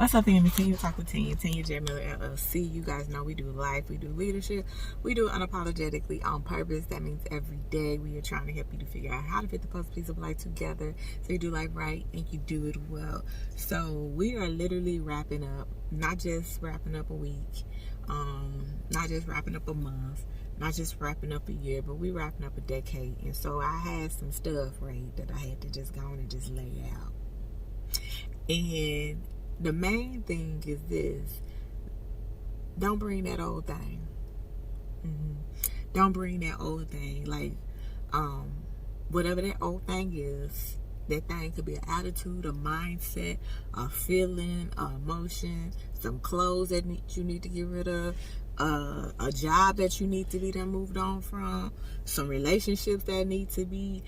What's up, family? Can you talk with Tanya J LLC? You guys know we do life, we do leadership, we do it unapologetically on purpose. That means every day we are trying to help you to figure out how to fit the puzzle piece of life together so you do life right and you do it well. So we are literally wrapping up, not just wrapping up a week, not just wrapping up a month, not just wrapping up a year, but we wrapping up a decade. And so I had some stuff, right, that I had to just go on and just lay out. And the main thing is this: don't bring that old thing. Don't bring that old thing. Like, whatever that old thing is, that thing could be an attitude, a mindset, a feeling, a emotion, some clothes that you need to get rid of, a job that you need to be done moved on from, some relationships that need to be,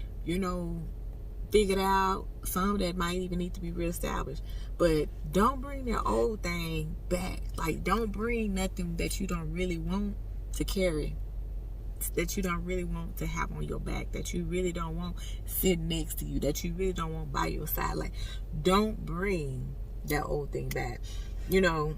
figured out, some that might even need to be reestablished. But don't bring that old thing back. Like, don't bring nothing that you don't really want to carry, that you don't really want to have on your back, that you really don't want sitting next to you, that you really don't want by your side. Like, don't bring that old thing back. One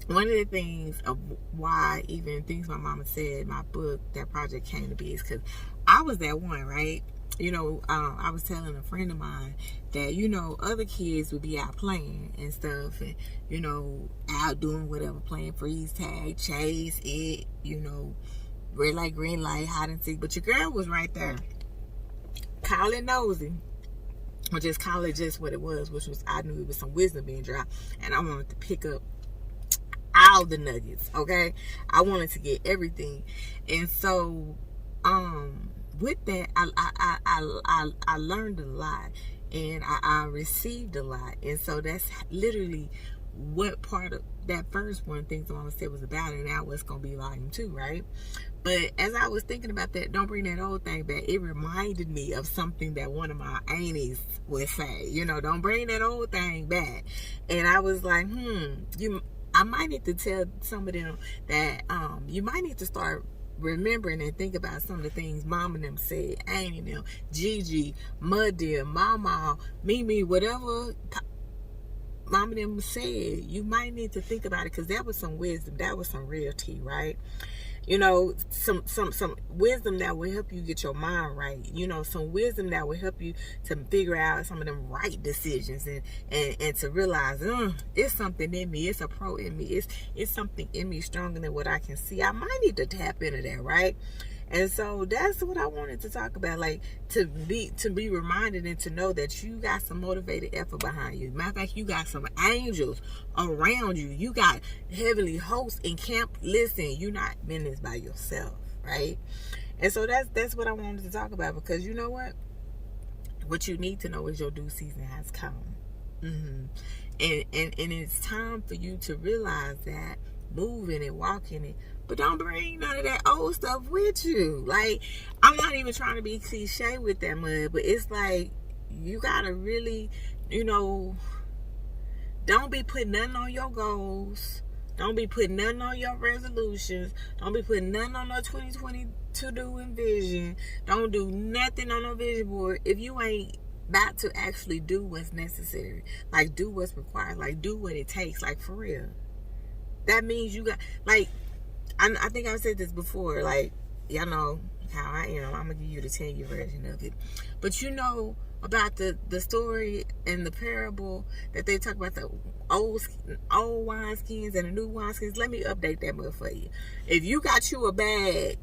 of the things of why even things my mama said, my book, that project came to be, is because I was that one, right? I was telling a friend of mine that, other kids would be out playing and stuff, and, out doing whatever, playing freeze tag, chase it, red light, green light, hide and seek. But your girl was right there. Call it nosy, or just call it just what it was, which was, I knew it was some wisdom being dropped, and I wanted to pick up all the nuggets, okay? I wanted to get everything. And so, with that, I learned a lot, and I received a lot. And so that's literally what part of that first one, things the mama said, was about. And now it's going to be volume 2, right? But as I was thinking about that, don't bring that old thing back, it reminded me of something that one of my aunties would say, don't bring that old thing back. And I was like, I might need to tell some of them that you might need to start remembering and think about some of the things Mom and them said, Auntie and them, Gigi, Mud Dear, Mama, Mimi, whatever Mom and them said. You might need to think about it, because that was some wisdom, that was some real tea, right? Some wisdom that will help you get your mind right. Some wisdom that will help you to figure out some of them right decisions, and to realize, it's something in me, it's a pro in me, it's something in me stronger than what I can see. I might need to tap into that, right? And so that's what I wanted to talk about, like to be reminded and to know that you got some motivated effort behind you. Matter of fact, you got some angels around you. You got heavenly hosts in camp. Listen, you're not in this by yourself, right? And so that's what I wanted to talk about, because you know what you need to know is your due season has come. And it's time for you to realize that, move in it, walk in it. But don't bring none of that old stuff with you. Like, I'm not even trying to be cliche with that, mud, but it's like, you gotta really, don't be putting nothing on your goals. Don't be putting nothing on your resolutions. Don't be putting nothing on no 2020 to-do and vision. Don't do nothing on no vision board if you ain't about to actually do what's necessary. Like, do what's required. Like, do what it takes. Like, for real. That means you got, like, I think I've said this before, like, y'all know how I am. I'm going to give you the 10-year version of it. But about the story and the parable that they talk about, the old wineskins and the new wineskins. Let me update that move for you. If you got you a bag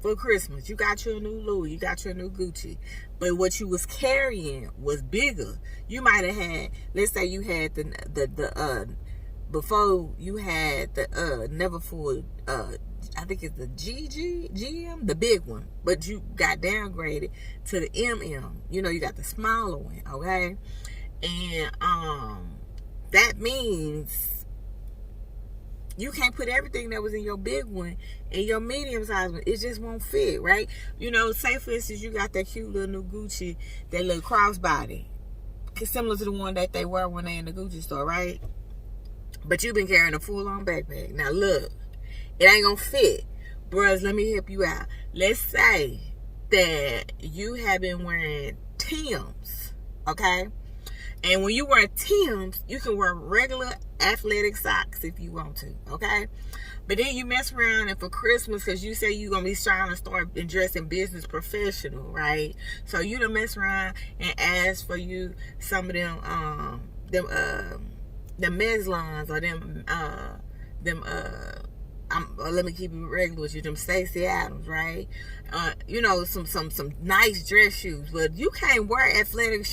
for Christmas, you got you a new Louis, you got you a new Gucci, but what you was carrying was bigger. You might have had, let's say you had before you had the Neverfull, I think it's the GM, the big one, but you got downgraded to the MM. You got the smaller one, okay? And that means you can't put everything that was in your big one in your medium size one. It just won't fit, right? Say for instance, you got that cute little new Gucci, that little crossbody, similar to the one that they wear when they in the Gucci store, right? But you've been carrying a full-on backpack. Now, look, it ain't going to fit. Bros, let me help you out. Let's say that you have been wearing Timbs, okay? And when you wear Timbs, you can wear regular athletic socks if you want to, okay? But then you mess around and for Christmas, because you say you're going to be trying to start dressing business professional, right? So you done mess around and ask for you some of them Meslons or let me keep it regular with you, them Stacey Adams, right? Some nice dress shoes. But you can't wear athletic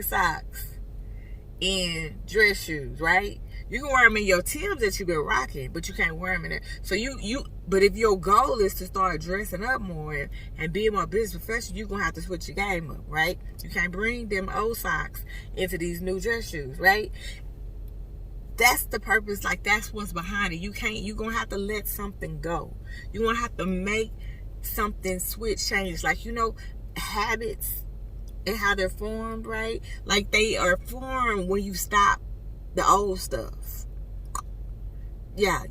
socks in dress shoes, right? You can wear them in your Timbs that you've been rocking, but you can't wear them in there. So but if your goal is to start dressing up more and being more business professional, you're going to have to switch your game up, right? You can't bring them old socks into these new dress shoes, right? That's the purpose. Like, that's what's behind it. You're going to have to let something go. You're going to have to make something switch, change. Like, habits and how they're formed, right? Like, they are formed when you stop the old stuff. Yeah,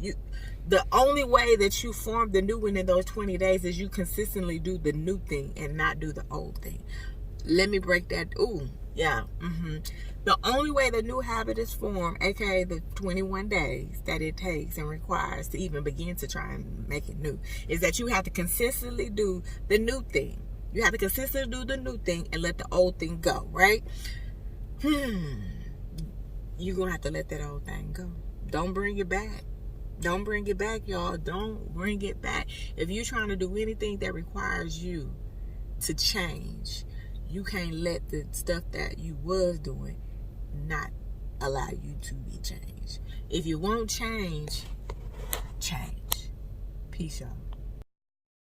the only way that you form the new one in those 20 days is you consistently do the new thing and not do the old thing. Let me break that. Ooh, yeah. The only way the new habit is formed, aka the 21 days that it takes and requires to even begin to try and make it new, is that you have to consistently do the new thing. You have to consistently do the new thing and let the old thing go, right? You're going to have to let that old thing go. Don't bring it back. Don't bring it back, y'all. Don't bring it back. If you're trying to do anything that requires you to change, you can't let the stuff that you was doing not allow you to be changed. If you won't change, change. Peace, y'all.